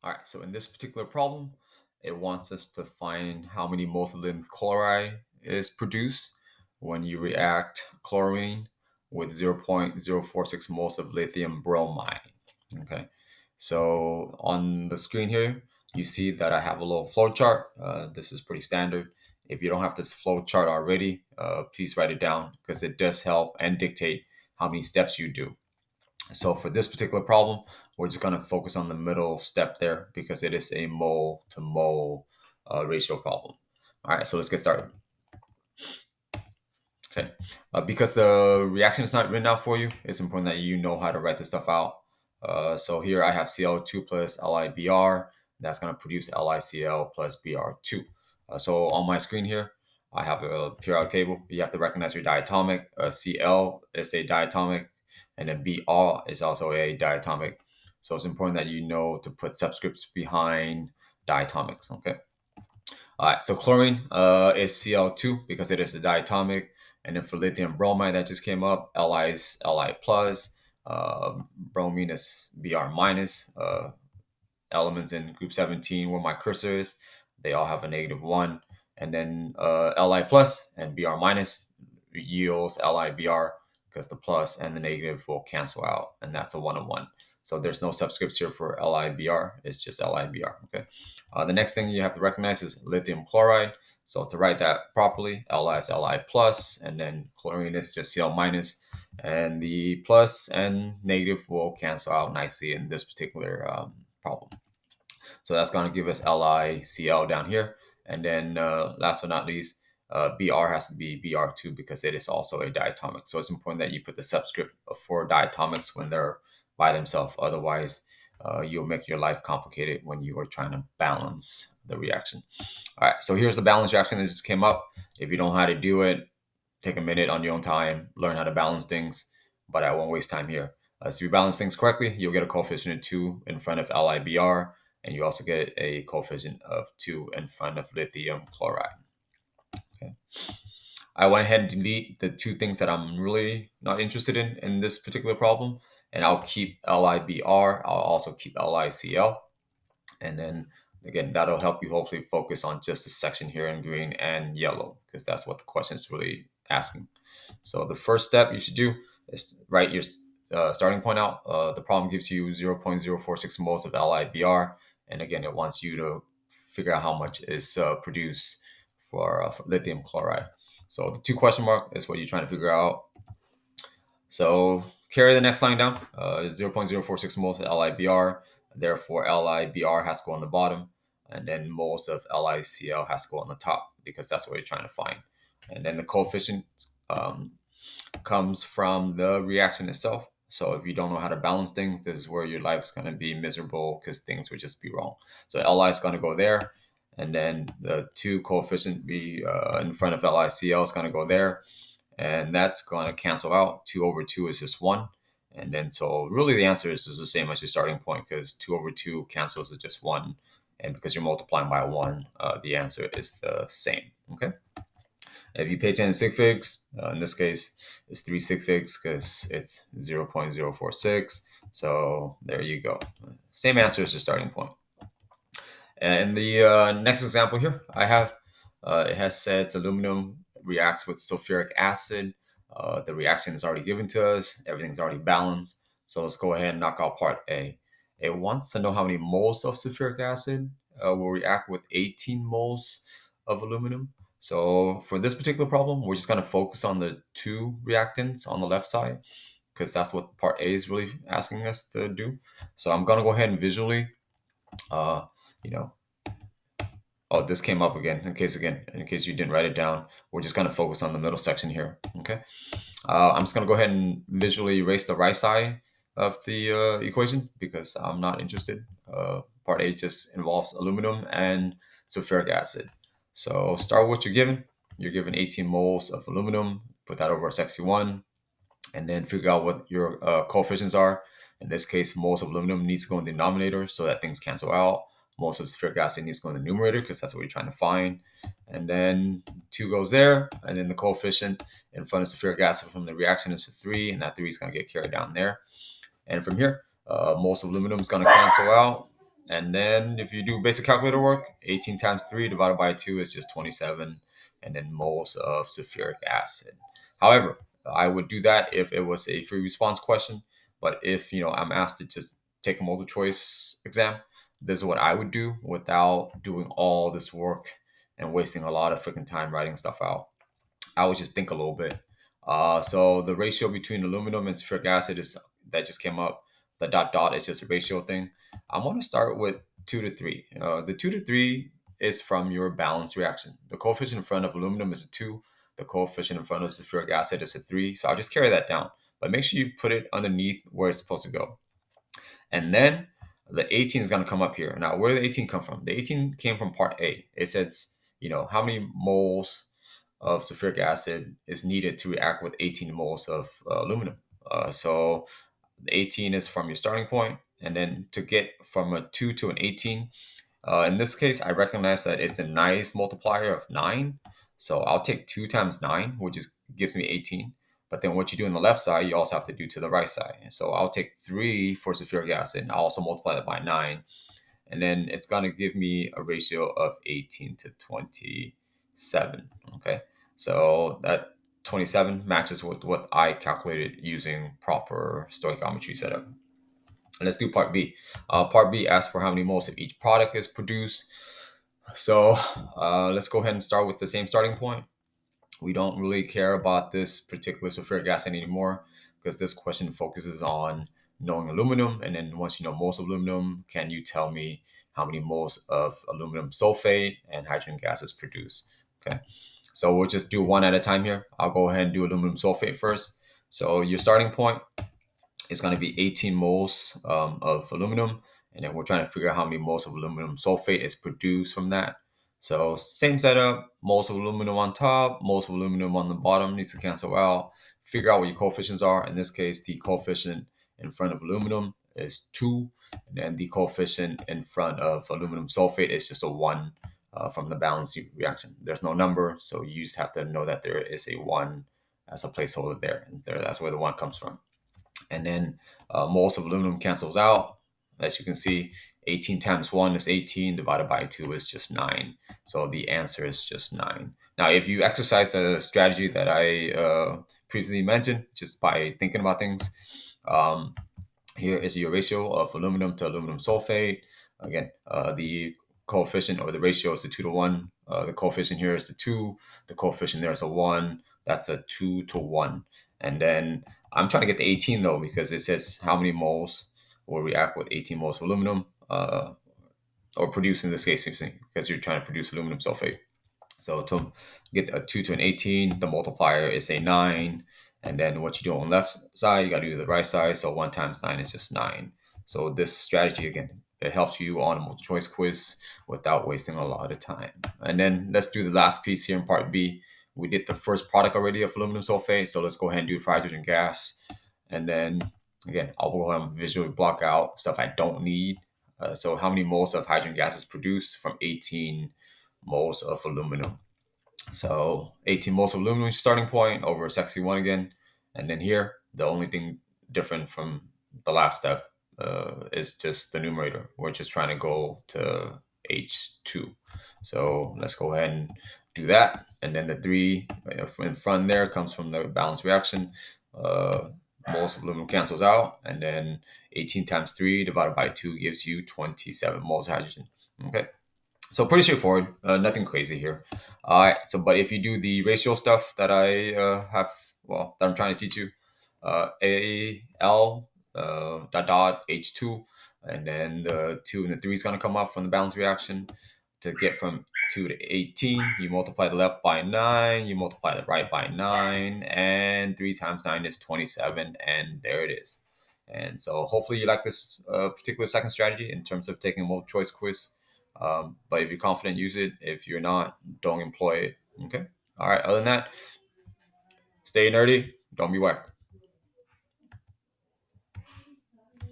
All right, so in this particular problem, it wants us to find how many moles of lithium chloride is produced when you react chlorine with 0.046 moles of lithium bromide. Okay, so on the screen here, you see that I have a little flow chart. This is pretty standard. If you don't have this flow chart already, please write it down because it does help and dictate how many steps you do. So for this particular problem, we're just going to focus on the middle step there because it is a mole to mole ratio problem. All right, so let's get started. Okay, because the reaction is not written out for you, it's important that you know how to write this stuff out. So here I have Cl2 plus LiBr. That's going to produce LiCl plus Br2. So on my screen here, I have a periodic table. You have to recognize your diatomic. Cl is a diatomic, and then Br is also a diatomic. So it's important that you know to put subscripts behind diatomics. Okay. All right, so chlorine is Cl2 because it is a diatomic. And then for lithium bromide that just came up, Li is Li plus, bromine is Br minus. Elements in group 17 where my cursor is, they all have a -1. And then Li plus and Br minus yields LiBr because the plus and the negative will cancel out. And that's a 1-to-1. So there's no subscripts here for LiBr. It's just LiBr. Okay. The next thing you have to recognize is lithium chloride. So to write that properly, Li is Li plus, and then chlorine is just Cl minus, and the plus and negative will cancel out nicely in this particular problem. So that's going to give us LiCl down here. And then last but not least, Br has to be Br2 because it is also a diatomic. So it's important that you put the subscript for diatomics when they're by themselves. Otherwise, you'll make your life complicated when you are trying to balance the reaction. All right, so here's the balance reaction that just came up. If you don't know how to do it, take a minute on your own time, learn how to balance things, but I won't waste time here. So if you balance things correctly, you'll get a coefficient of 2 in front of LiBr, and you also get a coefficient of 2 in front of lithium chloride. Okay. I went ahead and delete the two things that I'm really not interested in this particular problem, and I'll keep LiBr. I'll also keep LiCl, and then again, that'll help you hopefully focus on just the section here in green and yellow because that's what the question is really asking. So the first step you should do is write your starting point out. The problem gives you 0.046 moles of LiBr, and again, it wants you to figure out how much is produced for lithium chloride. So the two question mark is what you're trying to figure out. So carry the next line down, 0.046 moles of LiBr. Therefore, LiBr has to go on the bottom, and then moles of LiCl has to go on the top because that's what you're trying to find. And then the coefficient comes from the reaction itself. So if you don't know how to balance things, this is where your life's going to be miserable because things would just be wrong. So Li is going to go there, and then the 2 coefficient be in front of LiCl is going to go there, and that's going to cancel out. 2 over 2 is just 1. And then so really the answer is the same as your starting point because 2 over 2 cancels is just 1. And because you're multiplying by 1, the answer is the same. Okay. If you pay 10 sig figs, in this case, it's 3 sig figs because it's 0.046. So there you go. Same answer as the starting point. And the next example here I have, it has said it's aluminum reacts with sulfuric acid. The reaction is already given to us. Everything's already balanced. So let's go ahead and knock out part A. It wants to know how many moles of sulfuric acid will react with 18 moles of aluminum. So for this particular problem, we're just going to focus on the 2 reactants on the left side because that's what part A is really asking us to do. So I'm going to go ahead and visually, you know, oh, this came up again. In case you didn't write it down, we're just going to focus on the middle section here. Okay. I'm just going to go ahead and visually erase the right side of the equation because I'm not interested. Part A just involves aluminum and sulfuric acid. So start with what you're given. You're given 18 moles of aluminum. Put that over SX1, and then figure out what your coefficients are. In this case, moles of aluminum needs to go in the denominator so that things cancel out. Moles of sulfuric acid needs to go in the numerator because that's what you're trying to find. And then 2 goes there, and then the coefficient in front of sulfuric acid from the reaction is 3, and that 3 is going to get carried down there. And from here, moles of aluminum is going to cancel out, And then if you do basic calculator work, 18 times 3 divided by 2 is just 27, and then moles of sulfuric acid. However, I would do that if it was a free response question. But if I'm asked to just take a multiple choice exam, this is what I would do without doing all this work and wasting a lot of freaking time writing stuff out. I would just think a little bit. So the ratio between aluminum and sulfuric acid is that just came up. The dot dot is just a ratio thing. I want to start with 2 to 3. The 2 to 3 is from your balance reaction. The coefficient in front of aluminum is a 2. The coefficient in front of sulfuric acid is a 3. So I'll just carry that down. But make sure you put it underneath where it's supposed to go. And then the 18 is going to come up here. Now, where did the 18 come from? The 18 came from part A. It says, how many moles of sulfuric acid is needed to react with 18 moles of aluminum. So the 18 is from your starting point, and then to get from a 2 to an 18, in this case, I recognize that it's a nice multiplier of 9. So I'll take 2 times 9, which gives me 18. But then what you do on the left side, you also have to do to the right side. So I'll take 3 for sulfuric acid, and I'll also multiply that by 9. And then it's going to give me a ratio of 18 to 27. Okay. So that 27 matches with what I calculated using proper stoichiometry setup. And let's do part B. Part B asks for how many moles of each product is produced. So let's go ahead and start with the same starting point. We don't really care about this particular sulfuric acid anymore because this question focuses on knowing aluminum. And then once you know moles of aluminum, can you tell me how many moles of aluminum sulfate and hydrogen gas is produced? Okay. So we'll just do one at a time here. I'll go ahead and do aluminum sulfate first. So your starting point is going to be 18 moles of aluminum. And then we're trying to figure out how many moles of aluminum sulfate is produced from that. So same setup, moles of aluminum on top, moles of aluminum on the bottom needs to cancel out. Figure out what your coefficients are. In this case, the coefficient in front of aluminum is 2. And then the coefficient in front of aluminum sulfate is just a 1 from the balance reaction. There's no number, so you just have to know that there is a 1 as a placeholder there. And that's where the 1 comes from. And then moles of aluminum cancels out. As you can see, 18 times 1 is 18, divided by 2 is just 9. So the answer is just 9. Now, if you exercise the strategy that I previously mentioned, just by thinking about things, here is your ratio of aluminum to aluminum sulfate. Again, the coefficient or the ratio is a 2 to 1. The coefficient here is a 2. The coefficient there is a 1. That's a 2 to 1. And then I'm trying to get the 18 though, because it says how many moles will react with 18 moles of aluminum, or produce in this case, because you're trying to produce aluminum sulfate. So to get a 2 to an 18, the multiplier is a 9. And then what you do on the left side, you got to do the right side. So 1 times 9 is just 9. So this strategy, again, it helps you on a multiple choice quiz without wasting a lot of time. And then let's do the last piece here in part B. We did the first product already of aluminum sulfate. So let's go ahead and do for hydrogen gas. And then again, I'll go ahead and visually block out stuff I don't need. So how many moles of hydrogen gas is produced from 18 moles of aluminum? So 18 moles of aluminum starting point over sexy 1 again. And then here, the only thing different from the last step is just the numerator. We're just trying to go to H2. So let's go ahead and do that. And then the 3 in front there comes from the balance reaction. Moles of aluminum cancels out. And then 18 times 3 divided by 2 gives you 27 moles of hydrogen. Okay. So pretty straightforward, nothing crazy here. All right. So, but if you do the ratio stuff that I that I'm trying to teach you, AL dot dot H2, and then the 2 and the 3 is going to come up from the balance reaction. To get from 2 to 18, you multiply the left by 9, you multiply the right by 9, and 3 times 9 is 27, and there it is. And so hopefully you like this particular second strategy in terms of taking a multiple choice quiz. But if you're confident, use it. If you're not, don't employ it. Okay. All right. Other than that, stay nerdy. Don't be whack.